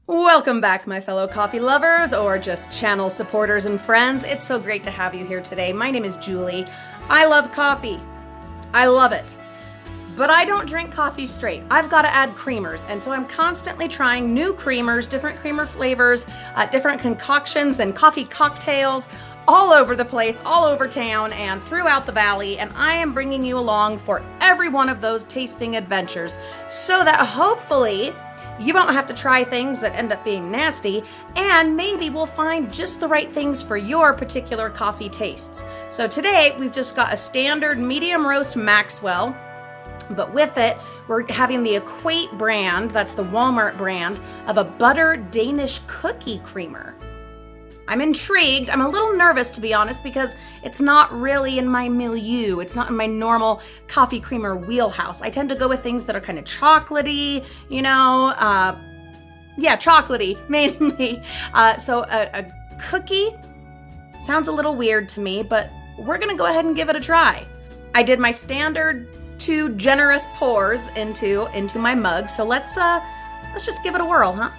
Welcome back, my fellow coffee lovers, or just channel supporters and friends. It's so great to have you here today. My name is Julie. I love coffee. I love it. But I don't drink coffee straight. I've got to add creamers, and so I'm constantly trying new creamers, different creamer flavors, different concoctions and coffee cocktails all over the place, all over town, and throughout the valley, and I am bringing you along for every one of those tasting adventures so that hopefully you won't have to try things that end up being nasty, and maybe we'll find just the right things for your particular coffee tastes. So today, we've just got a standard medium roast Maxwell, but with it, we're having the Equate brand, that's the Walmart brand, of a butter Danish cookie creamer. I'm intrigued. I'm a little nervous, to be honest, because it's not really in my milieu. It's not in my normal coffee creamer wheelhouse. I tend to go with things that are kind of chocolatey, chocolatey mainly. So a cookie sounds a little weird to me, but we're gonna go ahead and give it a try. I did my standard 2 generous pours into my mug, so let's just give it a whirl, huh?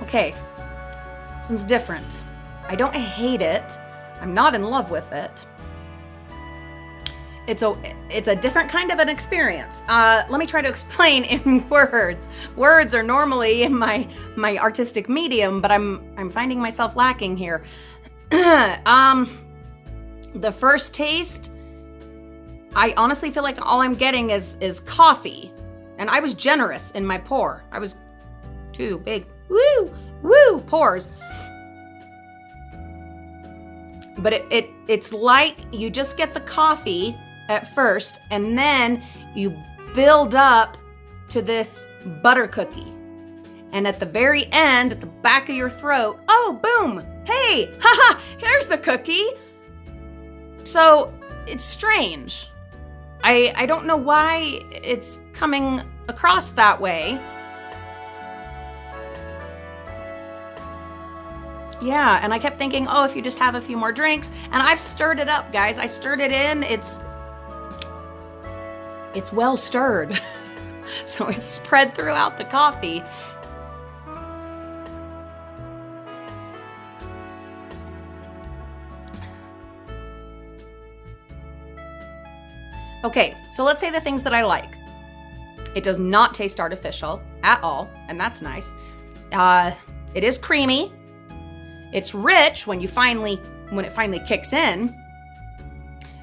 Okay, this one's different. I don't hate it. I'm not in love with it. It's a different kind of an experience. Let me try to explain in words. Words are normally in my artistic medium, but I'm finding myself lacking here. The first taste, I honestly feel like all I'm getting is coffee, and I was generous in my pour. I was 2 big pours. But it's like you just get the coffee at first, and then you build up to this butter cookie. And at the very end, at the back of your throat, oh, boom, hey, haha, here's the cookie. So it's strange. I don't know why it's coming across that way. Yeah, and I kept thinking, oh, if you just have a few more drinks, and I've stirred it up, guys. I stirred it in. It's well stirred. So it's spread throughout the coffee. Okay, so let's say the things that I like. It does not taste artificial at all, and that's nice. It is creamy. It's rich when it finally kicks in.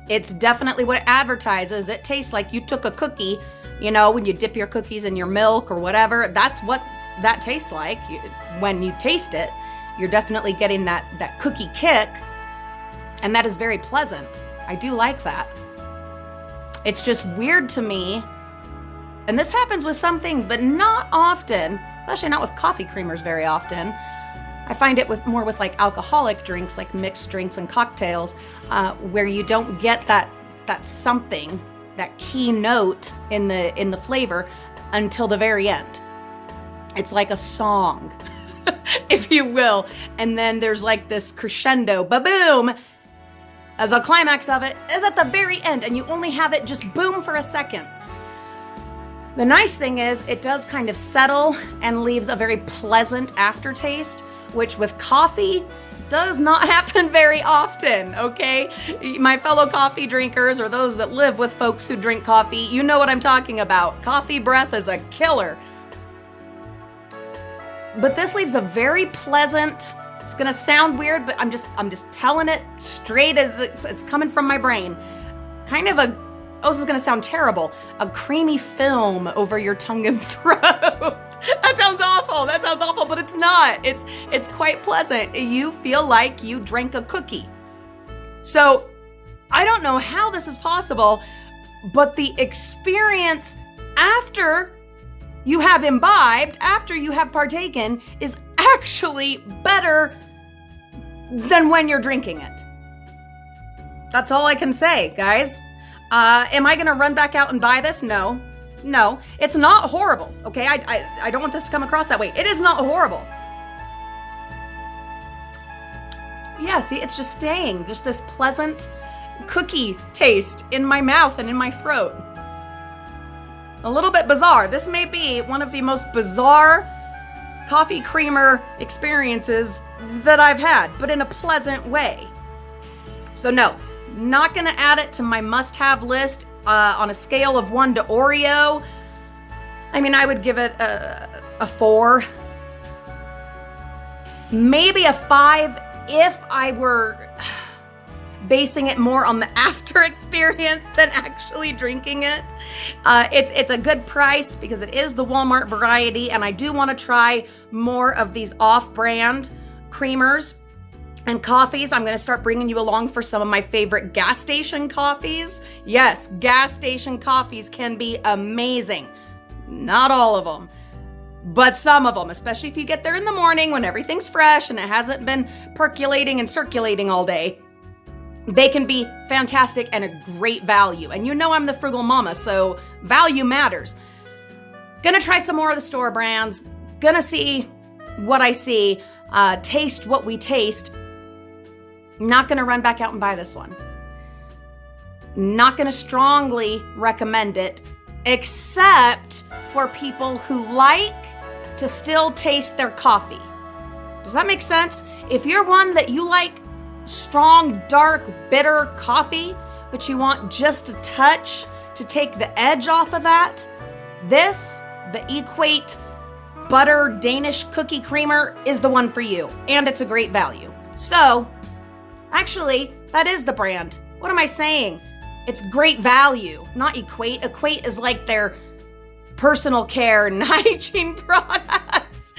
It's definitely what it advertises. It tastes like you took a cookie, when you dip your cookies in your milk or whatever. That's what that tastes like. When you taste it, you're definitely getting that cookie kick, and that is very pleasant. I do like that. It's just weird to me, and this happens with some things, but not often, especially not with coffee creamers very often. I find it more with like alcoholic drinks, like mixed drinks and cocktails, where you don't get that something, that key note in the flavor until the very end. It's like a song, if you will, and then there's like this crescendo, ba-boom. The climax of it is at the very end, and you only have it just boom for a second. The nice thing is it does kind of settle and leaves a very pleasant aftertaste, which with coffee does not happen very often, okay? My fellow coffee drinkers, or those that live with folks who drink coffee, you know what I'm talking about. Coffee breath is a killer. But this leaves a very pleasant, it's gonna sound weird, but I'm just telling it straight as it's coming from my brain. Kind of this is gonna sound terrible, a creamy film over your tongue and throat. That sounds awful, but it's not. It's quite pleasant. You feel like you drank a cookie. So I don't know how this is possible, but the experience after you have imbibed, after you have partaken, is actually better than when you're drinking it. That's all I can say, guys. Am I gonna run back out and buy this? No. No, it's not horrible, okay? I don't want this to come across that way. It is not horrible. Yeah, see, it's just staying. Just this pleasant cookie taste in my mouth and in my throat. A little bit bizarre. This may be one of the most bizarre coffee creamer experiences that I've had, but in a pleasant way. So no, not gonna add it to my must-have list. On a scale of 1 to Oreo, I mean, I would give it a 4. Maybe a 5 if I were basing it more on the after experience than actually drinking it. It's a good price because it is the Walmart variety, and I do want to try more of these off-brand creamers and coffees. I'm going to start bringing you along for some of my favorite gas station coffees. Yes, gas station coffees can be amazing. Not all of them, but some of them, especially if you get there in the morning when everything's fresh and it hasn't been percolating and circulating all day. They can be fantastic and a great value. And you know I'm the frugal mama, so value matters. Gonna try some more of the store brands. Gonna see what I see. Taste what we taste. Not gonna run back out and buy this one. Not gonna strongly recommend it, except for people who like to still taste their coffee. Does that make sense? If you're one that you like strong, dark, bitter coffee, but you want just a touch to take the edge off of that, this, the Equate Butter Danish Cookie Creamer, is the one for you, and it's a great value. So, actually, that is the brand. What am I saying? It's great value, not Equate. Equate is like their personal care and hygiene products.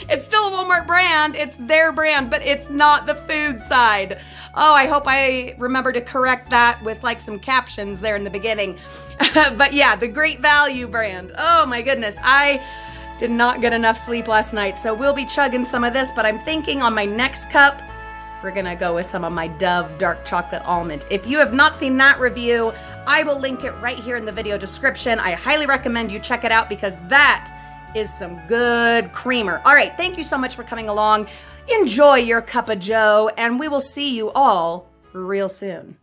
It's still a Walmart brand. It's their brand, but it's not the food side. Oh, I hope I remember to correct that with like some captions there in the beginning. But yeah, the Great Value brand. Oh my goodness. I did not get enough sleep last night, so we'll be chugging some of this, but I'm thinking on my next cup, we're gonna go with some of my Dove Dark Chocolate Almond. If you have not seen that review, I will link it right here in the video description. I highly recommend you check it out because that is some good creamer. All right, thank you so much for coming along. Enjoy your cup of joe, and we will see you all real soon.